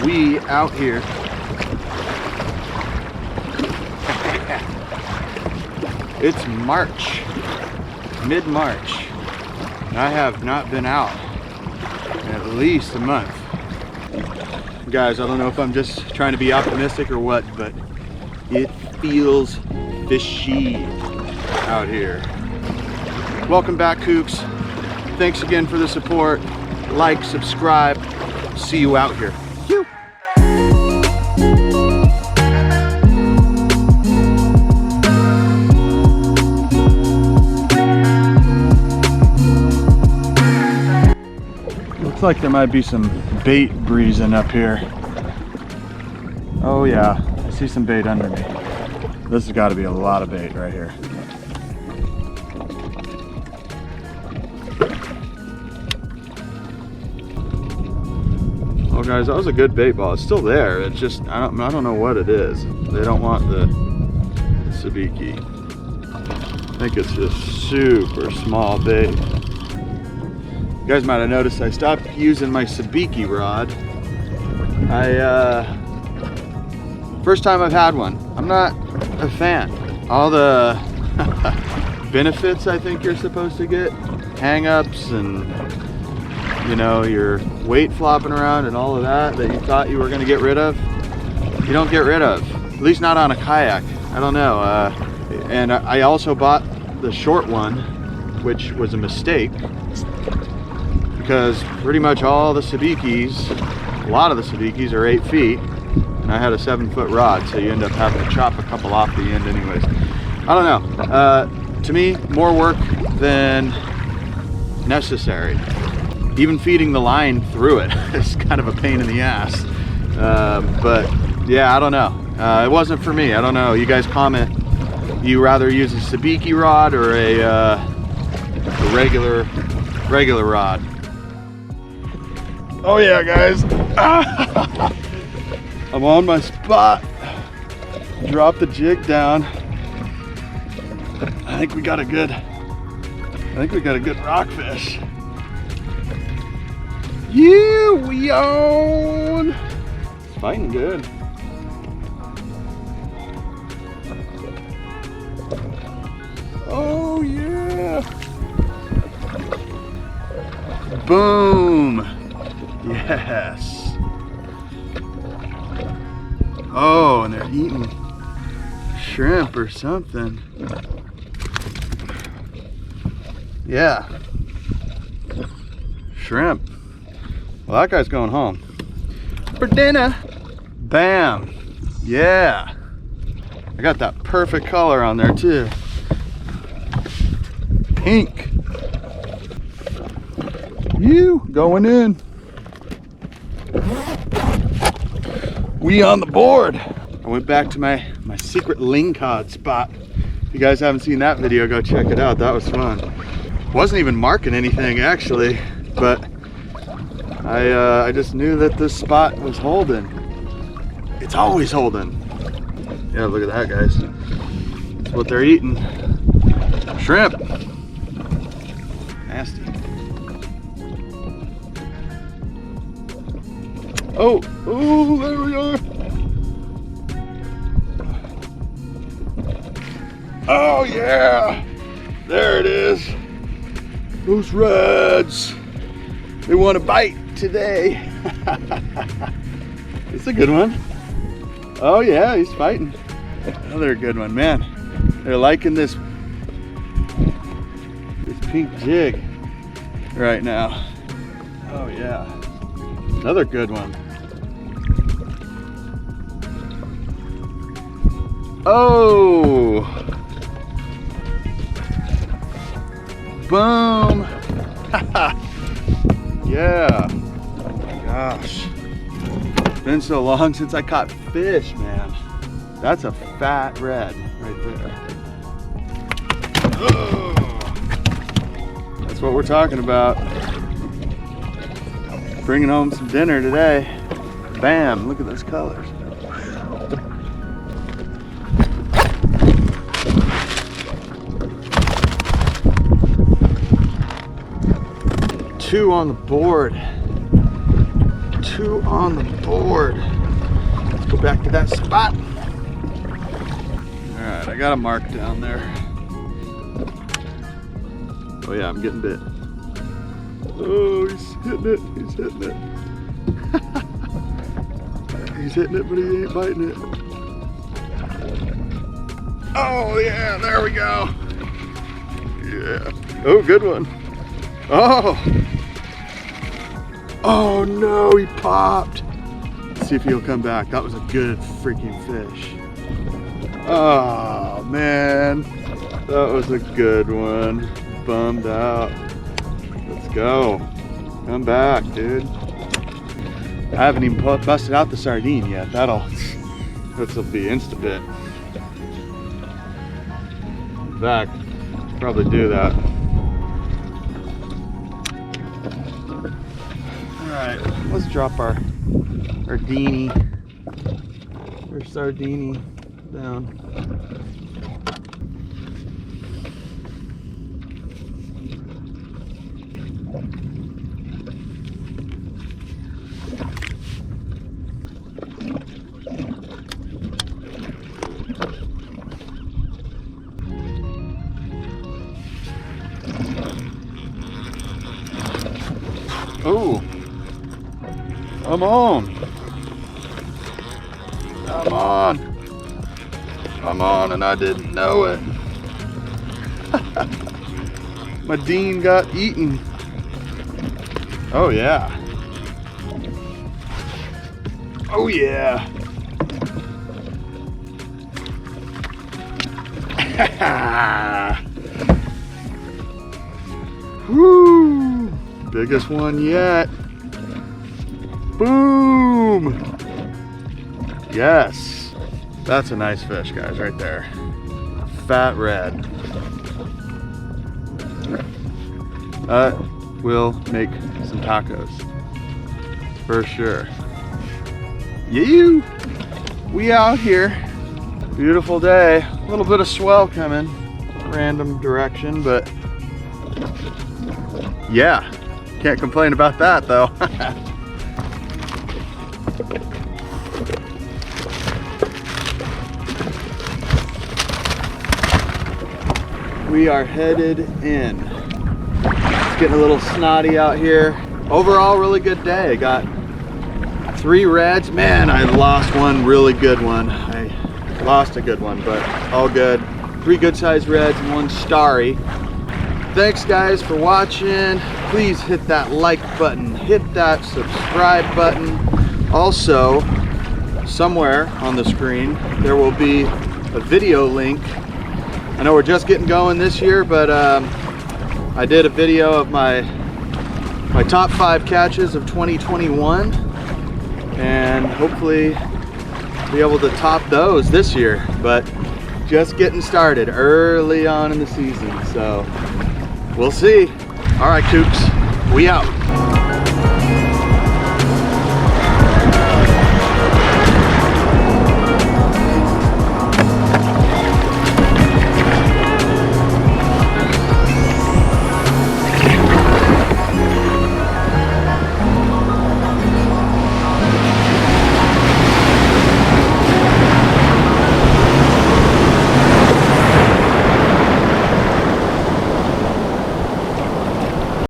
we out here. It's March, mid-March, and I have not been out in at least a month. Guys, I don't know if I'm just trying to be optimistic or what, but it feels fishy out here. Welcome back, Kooks. Thanks again for the support. Like, subscribe. See you out here. Phew. Looks like there might be some bait breezing up here. Oh yeah, I see some bait under me. This has got to be a lot of bait right here. Oh guys, that was a good bait ball. It's still there. It's just I don't know what it is. They don't want the sabiki. I think it's just super small bait. You guys might have noticed I stopped using my sabiki rod. First time I've had one. I'm not a fan. All the benefits I think you're supposed to get, hang-ups and you know, your weight flopping around and all of that you thought you were going to get rid of, you don't get rid of. At least not on a kayak. I don't know. And I also bought the short one, which was a mistake, because pretty much all the sabikis, a lot of the sabikis are 8 feet, and I had a 7-foot rod, so you end up having to chop a couple off the end anyways. I don't know. To me, more work than necessary. Even feeding the line through it is kind of a pain in the ass. But yeah, I don't know. It wasn't for me. I don't know. You guys comment. You rather use a sabiki rod or a regular rod? Oh yeah, guys. I'm on my spot. Drop the jig down. I think we got a good rockfish. Yeah, we on. It's fighting good. Oh yeah. Boom. Yes. Oh, and they're eating shrimp or something. Yeah. Shrimp. Well, that guy's going home for dinner. Bam. Yeah. I got that perfect color on there too. Pink. You going in. We on the board. I went back to my secret lingcod spot. If you guys haven't seen that video, go check it out. That was fun. Wasn't even marking anything actually, but I just knew that this spot was holding. It's always holding. Yeah, look at that, guys. That's what they're eating. Shrimp. Nasty. Oh, there we are. Oh yeah, there it is. Those reds. They want to bite today. It's a good one. Oh yeah, he's fighting. Another good one, man. They're liking this pink jig right now. Oh yeah, another good one. Oh, boom. Yeah. Oh my gosh. It's been so long since I caught fish, man. That's a fat red right there. Oh, that's what we're talking about. Bringing home some dinner today. Bam, look at those colors. Two on the board. 2 on the board. Let's go back to that spot. All right, I got a mark down there. Oh yeah, I'm getting bit. Oh, he's hitting it, he's hitting it. He's hitting it, but he ain't biting it. Oh yeah, there we go. Yeah. Oh, good one. Oh. Oh no, he popped. Let's see if he'll come back. That was a good freaking fish. Oh man, that was a good one. Bummed out. Let's go. Come back, dude. I haven't even busted out the sardine yet. This'll be insta-bit. In fact, probably do that. All right, let's drop our dini, or sardini down. Oh, come on. Come on. Come on, and I didn't know it. My Dean got eaten. Oh yeah. Oh yeah. Woo! Biggest one yet. Boom! Yes. That's a nice fish, guys, right there. Fat red. We'll make some tacos. For sure. You! We out here. Beautiful day. A little bit of swell coming. Random direction, but yeah. Can't complain about that though. We are headed in. It's getting a little snotty out here. Overall, really good day. Got 3 reds. Man, I lost one really good one. I lost a good one, but all good. 3 good sized reds and 1 starry. Thanks guys for watching. Please hit that like button, hit that subscribe button. Also, somewhere on the screen, there will be a video link. I know we're just getting going this year, but I did a video of my top 5 catches of 2021, and hopefully be able to top those this year, but just getting started early on in the season, so we'll see. All right, Kooks, we out.